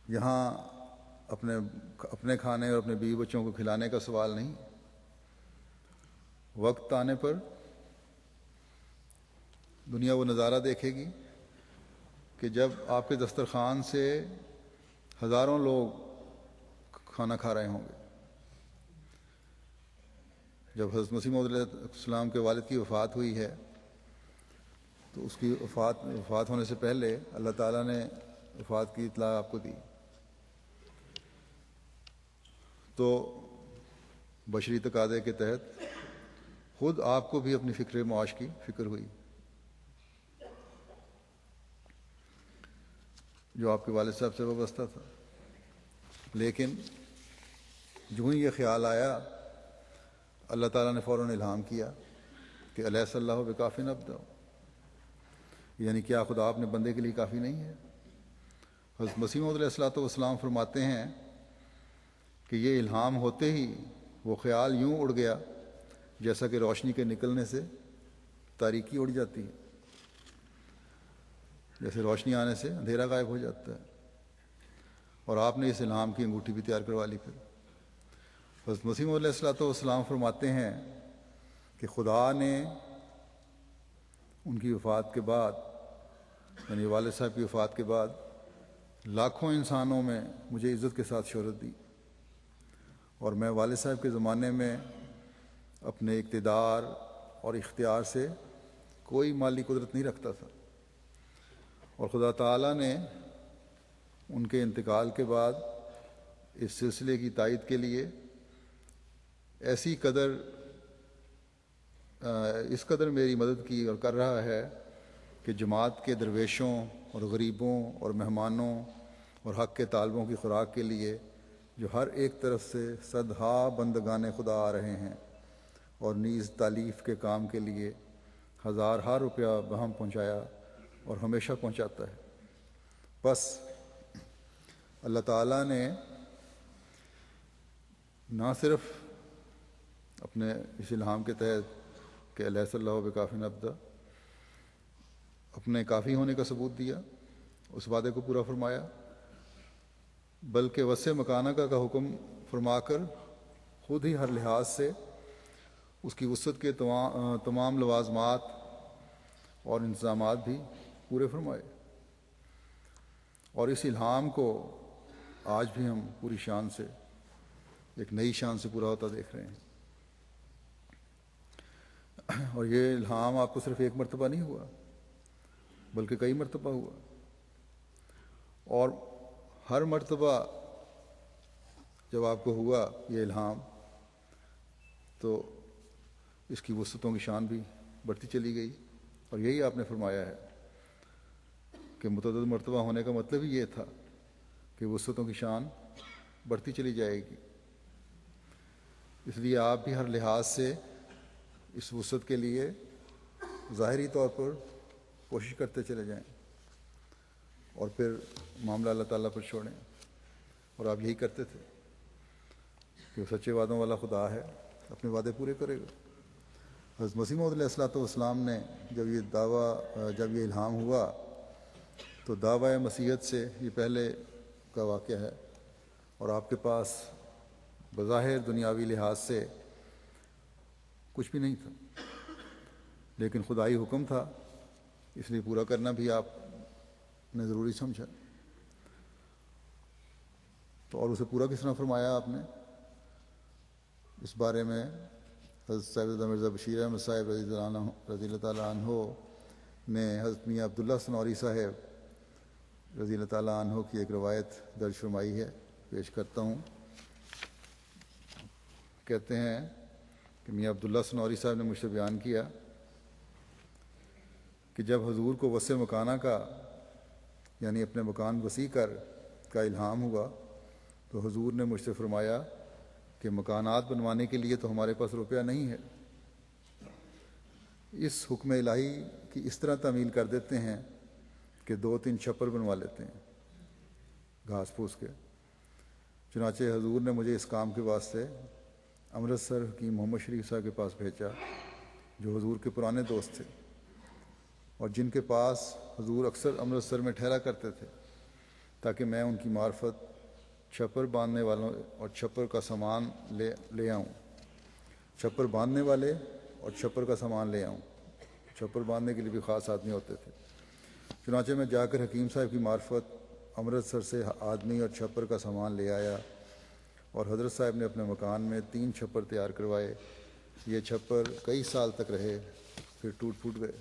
یہاں اپنے کھانے اور اپنے بیوی بچوں کو کھلانے کا سوال نہیں. وقت آنے پر دنیا وہ نظارہ دیکھے گی کہ جب آپ کے دسترخوان سے ہزاروں لوگ کھانا کھا رہے ہوں گے. جب حضرت مسیح موعود علیہ السلام کے والد کی وفات ہوئی ہے تو اس کی وفات ہونے سے پہلے اللہ تعالیٰ نے وفات کی اطلاع آپ کو دی. تو بشری تقاضے کے تحت خود آپ کو بھی اپنی فکر معاش کی فکر ہوئی جو آپ کے والد صاحب سے وابستہ تھا. لیکن جو ہی یہ خیال آیا اللہ تعالیٰ نے فوراً الہام کیا کہ الیس اللہ بکافٍ عبدہ، یعنی کیا خدا اپنے بندے کے لیے کافی نہیں ہے. حضرت مسیح موعود علیہ السلام فرماتے ہیں کہ یہ الہام ہوتے ہی وہ خیال یوں اڑ گیا جیسا کہ روشنی کے نکلنے سے تاریکی اڑ جاتی ہے، جیسے روشنی آنے سے اندھیرا غائب ہو جاتا ہے. اور آپ نے اس الہام کی انگوٹھی بھی تیار کروا لی. پھر حضرت مسیح موعود علیہ السلام فرماتے ہیں کہ خدا نے ان کی وفات کے بعد، یعنی والد صاحب کی وفات کے بعد، لاکھوں انسانوں میں مجھے عزت کے ساتھ شہرت دی. اور میں والد صاحب کے زمانے میں اپنے اقتدار اور اختیار سے کوئی مالی قدرت نہیں رکھتا تھا، اور خدا تعالیٰ نے ان کے انتقال کے بعد اس سلسلے کی تائید کے لیے اس قدر میری مدد کی اور کر رہا ہے کہ جماعت کے درویشوں اور غریبوں اور مہمانوں اور حق کے طالبوں کی خوراک کے لیے جو ہر ایک طرف سے صدہا بندگان خدا آ رہے ہیں، اور نیز تالیف کے کام کے لیے ہزارہا روپیہ بہم پہنچایا اور ہمیشہ پہنچاتا ہے. بس اللہ تعالیٰ نے نہ صرف اپنے اس الہام کے تحت کہ الیس اللہ بکافٍ عبدہ اپنے کافی ہونے کا ثبوت دیا، اس وعدے کو پورا فرمایا، بلکہ وسع مکانہ کا حکم فرما کر خود ہی ہر لحاظ سے اس کی وسعت کے تمام لوازمات اور انتظامات بھی پورے فرمائے. اور اس الہام کو آج بھی ہم پوری شان سے، ایک نئی شان سے پورا ہوتا دیکھ رہے ہیں. اور یہ الہام آپ کو صرف ایک مرتبہ نہیں ہوا بلکہ کئی مرتبہ ہوا، اور ہر مرتبہ جب آپ کو ہوا یہ الہام تو اس کی وسعتوں کی شان بھی بڑھتی چلی گئی. اور یہی آپ نے فرمایا ہے کہ متعدد مرتبہ ہونے کا مطلب ہی یہ تھا کہ وسعتوں کی شان بڑھتی چلی جائے گی. اس لیے آپ بھی ہر لحاظ سے اس وسعت کے لیے ظاہری طور پر کوشش کرتے چلے جائیں اور پھر معاملہ اللہ تعالیٰ پر چھوڑیں. اور آپ یہی کرتے تھے کہ وہ سچے وعدوں والا خدا ہے، اپنے وعدے پورے کرے گا. حضرت مسیح موعود علیہ السلام نے جب یہ الہام ہوا تو دعویٰ مسیحیت سے یہ پہلے کا واقعہ ہے، اور آپ کے پاس بظاہر دنیاوی لحاظ سے کچھ بھی نہیں تھا، لیکن خدائی حکم تھا، اس لیے پورا کرنا بھی آپ نے ضروری سمجھا. تو اور اسے پورا کس طرح فرمایا آپ نے، اس بارے میں حضرت صاحب مرزا بشیر احمد صاحب رضی اللہ تعالیٰ عنہ نے حضرت میاں عبداللہ سنوری صاحب رضی اللہ تعالیٰ عنہ کی ایک روایت درج فرمائی ہے، پیش کرتا ہوں. کہتے ہیں کہ میاں عبداللہ سنوری صاحب نے مجھ سے بیان کیا کہ جب حضور کو وسع مکانہ کا، یعنی اپنے مکان وسیع کا الہام ہوا تو حضور نے مجھ سے فرمایا کہ مکانات بنوانے کے لیے تو ہمارے پاس روپیہ نہیں ہے، اس حکم الہی کی اس طرح تعمیل کر دیتے ہیں کہ 2-3 چھپر بنوا لیتے ہیں گھاس پھوس کے. چنانچہ حضور نے مجھے اس کام کے واسطے امرتسر حکیم محمد شریف صاحب کے پاس بھیجا، جو حضور کے پرانے دوست تھے اور جن کے پاس حضور اکثر امرتسر میں ٹھہرا کرتے تھے. تاکہ میں ان کی معرفت چھپر باندھنے والوں اور چھپر کا سامان لے آؤں، چھپر باندھنے والے اور چھپر کا سامان لے آؤں۔ چھپر باندھنے کے لیے بھی خاص آدمی ہوتے تھے۔ چنانچہ میں جا کر حکیم صاحب کی معرفت امرتسر سے آدمی اور چھپر کا سامان لے آیا، اور حضرت صاحب نے اپنے مکان میں 3 چھپر تیار کروائے۔ یہ چھپر کئی سال تک رہے، پھر ٹوٹ پھوٹ گئے۔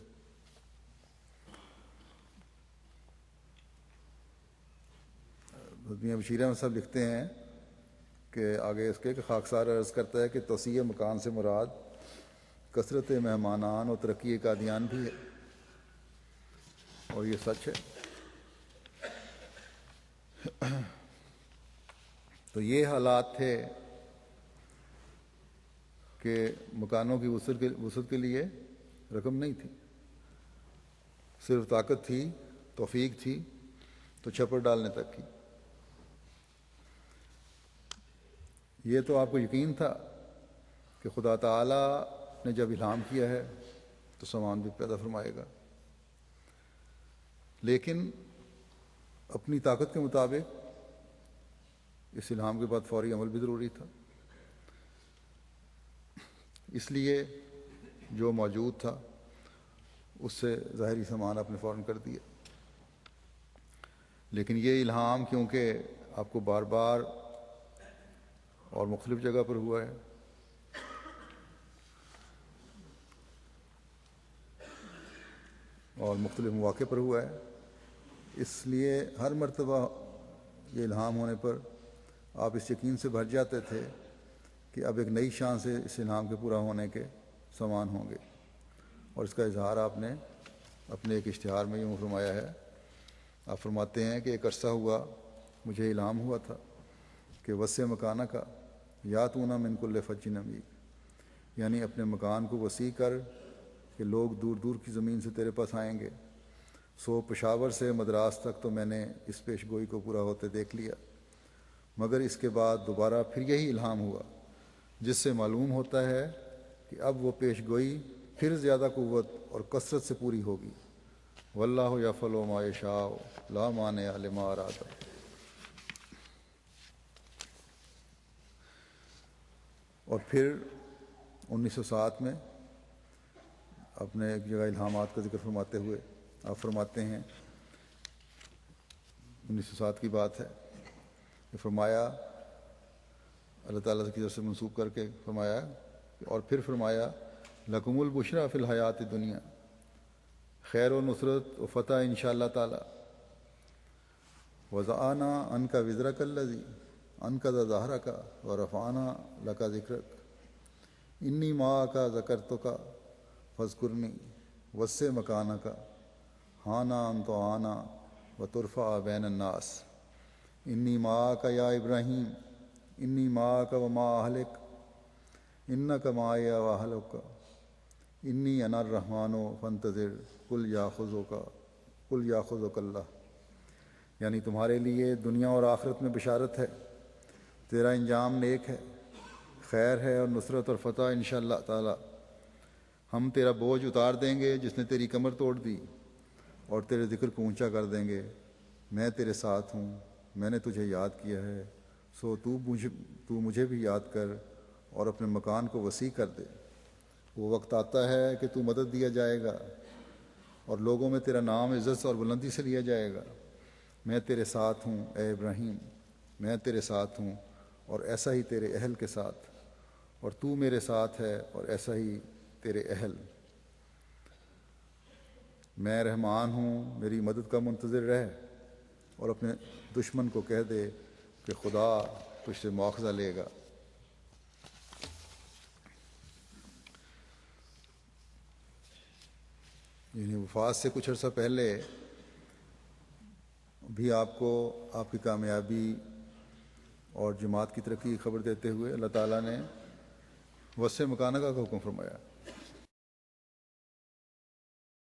میاں بشیر احمد صاحب لکھتے ہیں کہ آگے اس کے کہ خاکسار عرض کرتا ہے کہ توسیع مکان سے مراد کثرت مہمانان اور ترقی قادیان بھی ہے، اور یہ سچ ہے۔ تو یہ حالات تھے کہ مکانوں کی وسعت کے لیے رقم نہیں تھی، صرف طاقت تھی، توفیق تھی تو چھپر ڈالنے تک کی۔ یہ تو آپ کو یقین تھا کہ خدا تعالیٰ نے جب الہام کیا ہے تو سامان بھی پیدا فرمائے گا، لیکن اپنی طاقت کے مطابق اس الہام کے بعد فوری عمل بھی ضروری تھا۔ اس لیے جو موجود تھا اس سے ظاہری سامان آپ نے فوراً کر دیا۔ لیکن یہ الہام کیونکہ آپ کو بار بار اور مختلف جگہ پر ہوا ہے، اور مختلف مواقع پر ہوا ہے، اس لیے ہر مرتبہ یہ الہام ہونے پر آپ اس یقین سے بھر جاتے تھے کہ اب ایک نئی شان سے اس الہام کے پورا ہونے کے سامان ہوں گے۔ اور اس کا اظہار آپ نے اپنے ایک اشتہار میں یوں فرمایا ہے۔ آپ فرماتے ہیں کہ ایک عرصہ ہوا مجھے الہام ہوا تھا کہ وسع مکانہ کا یا تو نہ من کل فج نمیق، یعنی اپنے مکان کو وسیع کر کہ لوگ دور دور کی زمین سے تیرے پاس آئیں گے۔ سو پشاور سے مدراس تک تو میں نے اس پیش گوئی کو پورا ہوتے دیکھ لیا، مگر اس کے بعد دوبارہ پھر یہی الہام ہوا، جس سے معلوم ہوتا ہے کہ اب وہ پیش گوئی پھر زیادہ قوت اور کثرت سے پوری ہوگی۔ واللہ یفعل ما یشاء لا مانع لما اراد۔ اور پھر 1907 میں اپنے ایک جگہ الہامات کا ذکر فرماتے ہوئے آپ فرماتے ہیں، 1907 کی بات ہے کہ فرمایا، اللہ تعالیٰ کی طرف سے منسوب کر کے فرمایا، اور پھر فرمایا لکم البشریٰ فی الحیات دنیا، خیر و نصرت و فتح انشاءاللہ تعالی۔ وضعنا عنک وزرک الذی انقض ظہرک ورفعنا لک ذکرک انی معک ذکرتک فاذکرنی وسع مکانک ہانا انت آنا وترفع بین الناس انی معک یا ابراہیم انی معک وما اہلک انک معی واہلک انی انا الرحمن فانتظر قل یاخذک اللہ۔ یعنی تمہارے لیے دنیا اور آخرت میں بشارت ہے، تیرا انجام نیک ہے، خیر ہے اور نصرت اور فتح انشاءاللہ تعالی۔ ہم تیرا بوجھ اتار دیں گے جس نے تیری کمر توڑ دی، اور تیرے ذکر کو اونچا کر دیں گے۔ میں تیرے ساتھ ہوں، میں نے تجھے یاد کیا ہے، سو تو مجھے بھی یاد کر اور اپنے مکان کو وسیع کر دے۔ وہ وقت آتا ہے کہ تو مدد دیا جائے گا اور لوگوں میں تیرا نام عزت اور بلندی سے لیا جائے گا۔ میں تیرے ساتھ ہوں اے ابراہیم، میں تیرے ساتھ ہوں اور ایسا ہی تیرے اہل کے ساتھ، اور تو میرے ساتھ ہے اور ایسا ہی تیرے اہل۔ میں رحمان ہوں، میری مدد کا منتظر رہ، اور اپنے دشمن کو کہہ دے کہ خدا تجھ سے مواخذہ لے گا۔ یعنی وفات سے کچھ عرصہ پہلے بھی آپ کو آپ کی کامیابی اور جماعت کی ترقی کی خبر دیتے ہوئے اللہ تعالیٰ نے وسع مکانہ کا حکم فرمایا۔